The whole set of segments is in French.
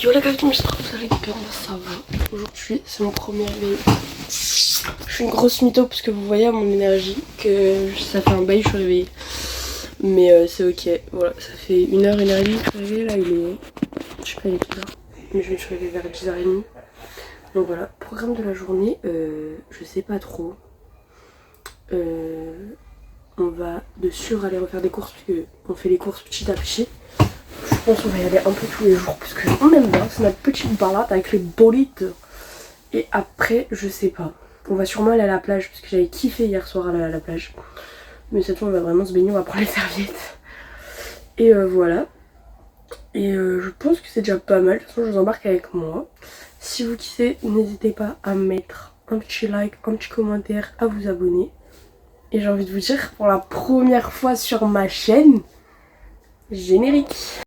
Yo la café, j'espère que vous allez bien, ça va. Aujourd'hui c'est mon premier réveil. Je suis une grosse mytho parce que vous voyez à mon énergie que ça fait un bail que je suis réveillée. Mais c'est ok, voilà, ça fait 1h, 1h30 que je suis réveillée, là il est... Je sais pas il est quelle heure, mais je me suis réveillée vers 10h30. Donc voilà, programme de la journée, je sais pas trop. On va de sûr aller refaire des courses parce qu'on fait les courses petit à petit. Je pense qu'on va y aller un peu tous les jours parce qu'on aime bien, c'est notre petite balade avec les bolides. Et après, je sais pas. On va sûrement aller à la plage parce que j'avais kiffé hier soir aller à la plage. Mais cette fois, on va vraiment se baigner, on va prendre les serviettes. Et voilà. Et je pense que c'est déjà pas mal. De toute façon, je vous embarque avec moi. Si vous kiffez, n'hésitez pas à mettre un petit like, un petit commentaire, à vous abonner. Et j'ai envie de vous dire, pour la première fois sur ma chaîne, générique.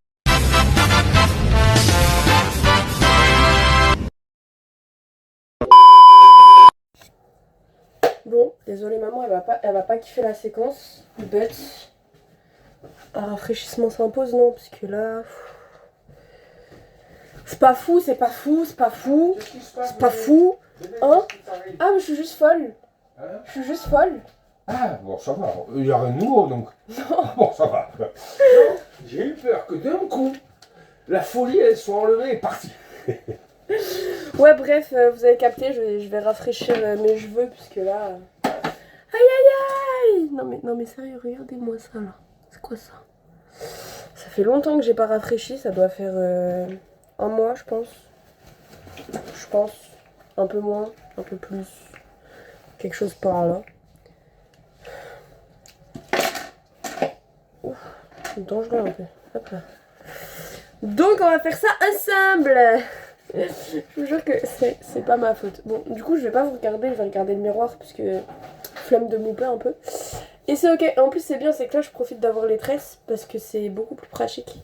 Bon, désolée maman, elle va pas kiffer la séquence, but un rafraîchissement s'impose, non, parce que là... C'est pas fou, c'est pas fou, c'est pas fou, c'est pas fou. Hein? Ah mais je suis juste folle. Je suis juste folle. Ah bon ça va, il y a rien de nouveau donc. Non. Bon ça va. J'ai eu peur que d'un coup, la folie elle soit enlevée et partie. Ouais bref, vous avez capté, je vais rafraîchir mes cheveux puisque là... Aïe aïe aïe. Non mais sérieux, regardez-moi ça là. C'est quoi ça? Ça fait longtemps que j'ai pas rafraîchi, ça doit faire un mois je pense. Je pense. Un peu moins, un peu plus. Quelque chose par là. Ouf, c'est dangereux un peu. Hop là. Donc on va faire ça ensemble. Je vous jure que c'est pas ma faute. Bon, du coup je vais pas vous regarder, je vais regarder le miroir puisque flemme de mouper un peu. Et c'est ok. En plus c'est bien, c'est que là je profite d'avoir les tresses parce que c'est beaucoup plus pratique.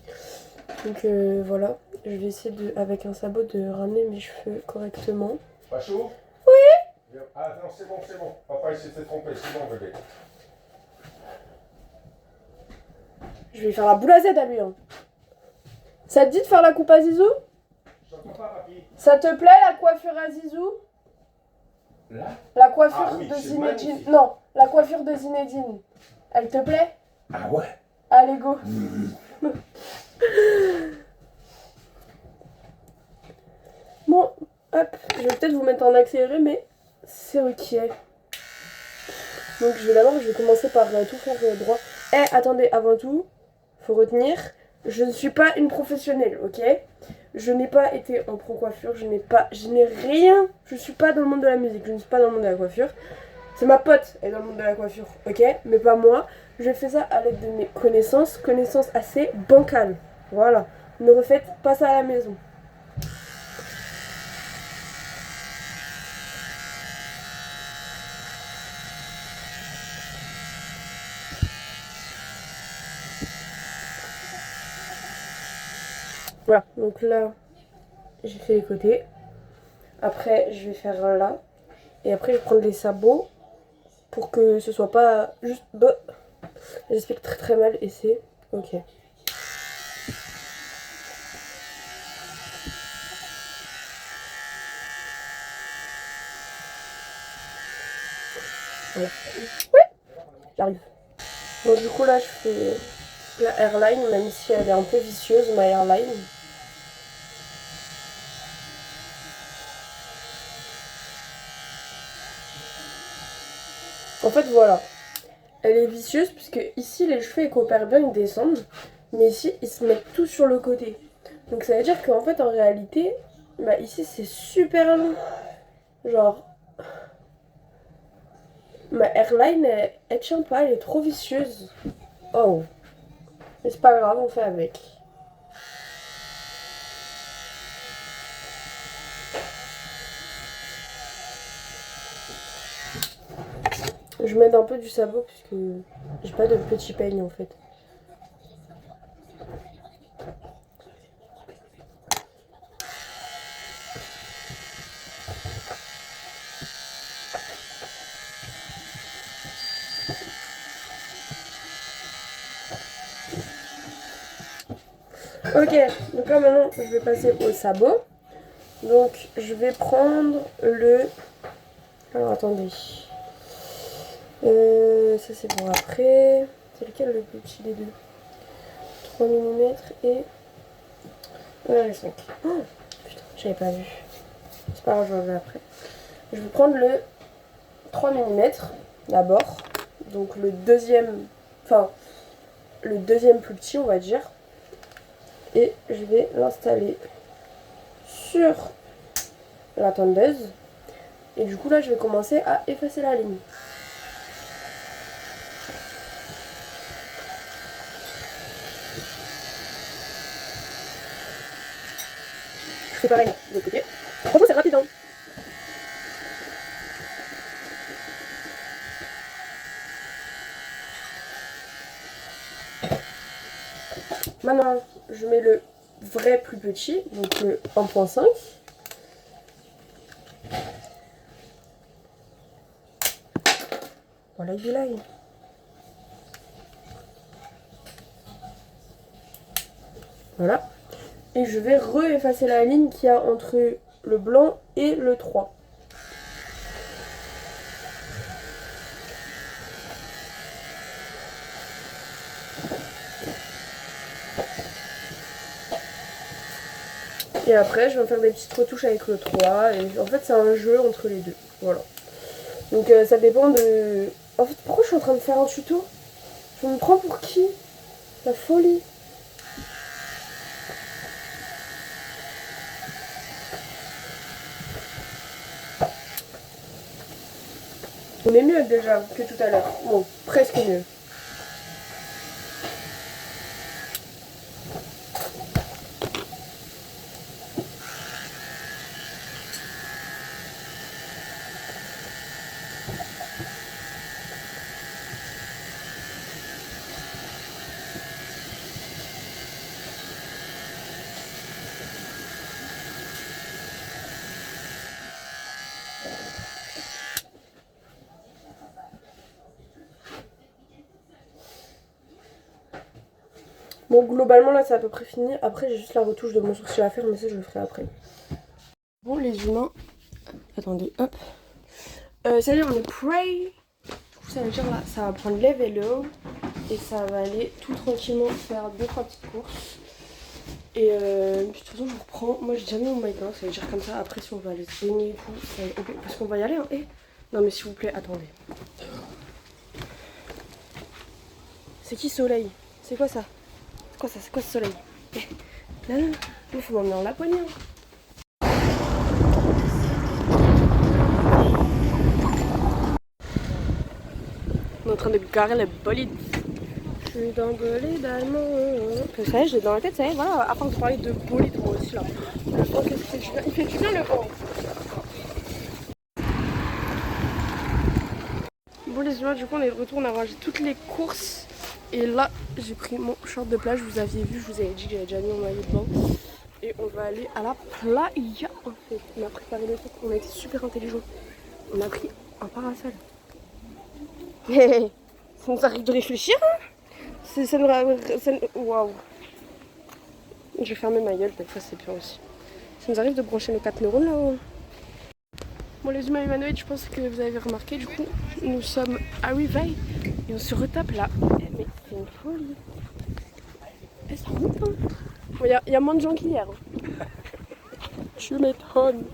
Donc voilà, je vais essayer de, avec un sabot de ramener mes cheveux correctement. Pas chaud? Oui. Ah non c'est bon, c'est bon. Papa il s'était trompé, c'est bon bébé. Je vais faire la boule à Z à lui. Hein. Ça te dit de faire la coupe à Zizou? Ça te plaît la coiffure à Zizou? Là? La coiffure Ah oui, de c'est Zinedine. magnifique. Non, la coiffure de Zinedine. Elle te plaît? Ah ouais. Allez go. Bon, hop, je vais peut-être vous mettre en accéléré, mais c'est ok. Donc je vais commencer par tout faire droit. Eh, attendez, avant tout, faut retenir, je ne suis pas une professionnelle, ok? Je n'ai pas été en pro coiffure, je n'ai rien, je suis pas dans le monde de la musique, je ne suis pas dans le monde de la coiffure. C'est ma pote, elle est dans le monde de la coiffure, ok? Mais pas moi. Je fais ça à l'aide de mes connaissances assez bancales. Voilà, ne refaites pas ça à la maison. Voilà, donc là, j'ai fait les côtés. Après, je vais faire là. Et après, je vais prendre les sabots pour que ce soit pas juste... Bah, j'explique très très mal et c'est... Ok. Voilà. Oui, j'arrive. Bon, du coup, là, je fais la hairline, même si elle est un peu vicieuse, ma hairline. En fait, voilà. Elle est vicieuse puisque ici, les cheveux, ils coopèrent bien, ils descendent. Mais ici, ils se mettent tout sur le côté. Donc ça veut dire qu'en fait, en réalité, bah ici, c'est super long. Genre... Ma hairline, elle tient pas, elle est trop vicieuse. Oh. Mais c'est pas grave, on fait avec. Je mets un peu du sabot puisque j'ai pas de petits peignes en fait. Ok, donc là maintenant je vais passer au sabot. Donc je vais prendre le... Alors attendez. Ça c'est pour après. C'est lequel le plus petit des deux? 3 mm et... Là les 5. Oh, putain, j'avais pas vu. C'est pas grave, je reviens après. Je vais prendre le 3 mm d'abord. Donc le deuxième... Enfin, le deuxième plus petit on va dire. Et je vais l'installer sur la tondeuse. Et du coup là je vais commencer à effacer la ligne. Je fais pareil de l'autre côté. Franchement c'est rapide hein. Maintenant je mets le vrai plus petit, donc le 1.5. Voilà il est là. Voilà. Et je vais re-effacer la ligne qu'il y a entre le blanc et le 3. Et après, je vais faire des petites retouches avec le 3. Et en fait, c'est un jeu entre les deux. Voilà. Donc, ça dépend de... En fait, pourquoi je suis en train de faire un tuto? Je me prends pour qui? La folie. On est mieux déjà que tout à l'heure. Bon, presque mieux. Bon, globalement, là, c'est à peu près fini. Après, j'ai juste la retouche de mon sourcil à faire, mais ça, je le ferai après. Bon, les humains... Attendez, hop. Ça veut dire on est prêt. Du coup, ça veut dire là, ça va prendre les vélos. Et ça va aller tout tranquillement faire 2-3 petites courses. Et de toute façon, je vous reprends. Moi, j'ai déjà mis mon maillot, ça veut dire comme ça. Après, si on va aller se baigner et tout, ça va être ok. Parce qu'on va y aller, hein. Eh non, mais s'il vous plaît, attendez. C'est qui Soleil? C'est quoi ça? C'est quoi ce soleil? Non, non, il faut m'emmener en Laponie. Hein. On est en train de garer le bolide. Je suis dans le bolide allemand. Ça y est, j'ai dans la tête, ça y est, voilà. À force de parler de bolide, moi aussi là. Le vent, qu'est-ce qu'il fait du bien? Il fait du bien le vent. Bon, les humains, du coup, on est de retour, on a rangé toutes les courses. Et là, j'ai pris mon short de plage, vous aviez vu, je vous avais dit que j'avais déjà mis mon maillot de bain. Et on va aller à la playa en fait. On a préparé le truc, on a été super intelligents. On a pris un parasol. Ça nous arrive de réfléchir, hein. Waouh. Je vais fermer ma gueule, peut-être ça c'est bien aussi. Ça nous arrive de brancher nos 4 neurones là-haut. Bon les humains humanoïdes, je pense que vous avez remarqué, du coup, nous sommes arrivés et on se retape là. Mais c'est une folie. Et ça roule hein. Bon, y a moins de gens qu'hier. Hein. Tu m'étonnes.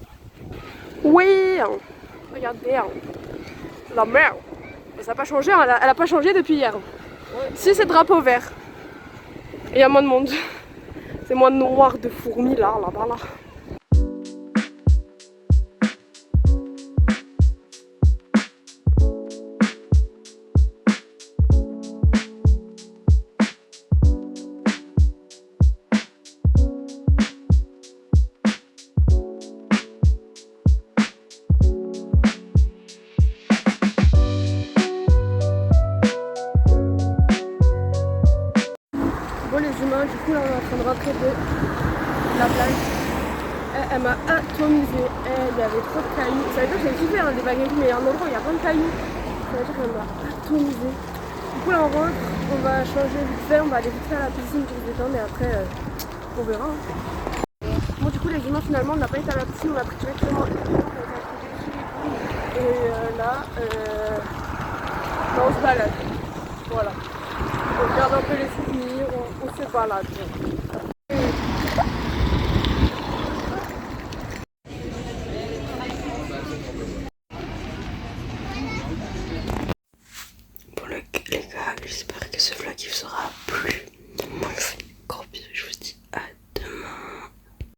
Oui hein. Regardez hein. La mer. Ça n'a pas changé, hein. Elle a pas changé depuis hier. Ouais. Si c'est drapeau vert. Et y a moins de monde. C'est moins noir de fourmis là-bas là. Du coup là on est en train de rentrer de la plage. Elle m'a atomisée. Il y avait trop de cailloux. Ça veut dire que j'ai kiffé hein, des baguettes, mais il y a un endroit où il y a plein de cailloux. Ça veut dire qu'elle m'a atomisée. Du coup là on rentre, on va changer vite fait, on va aller vite fait à la piscine pour se détendre et après On verra. Hein. Bon, du coup, les humains, finalement, on n'a pas été à la piscine, on a pris directement le temps, on a été dessus et tout. Et là, on se balade. Voilà. On regarde un peu les souvenirs, on se balade. Bon les gars, j'espère que ce vlog il vous aura plu.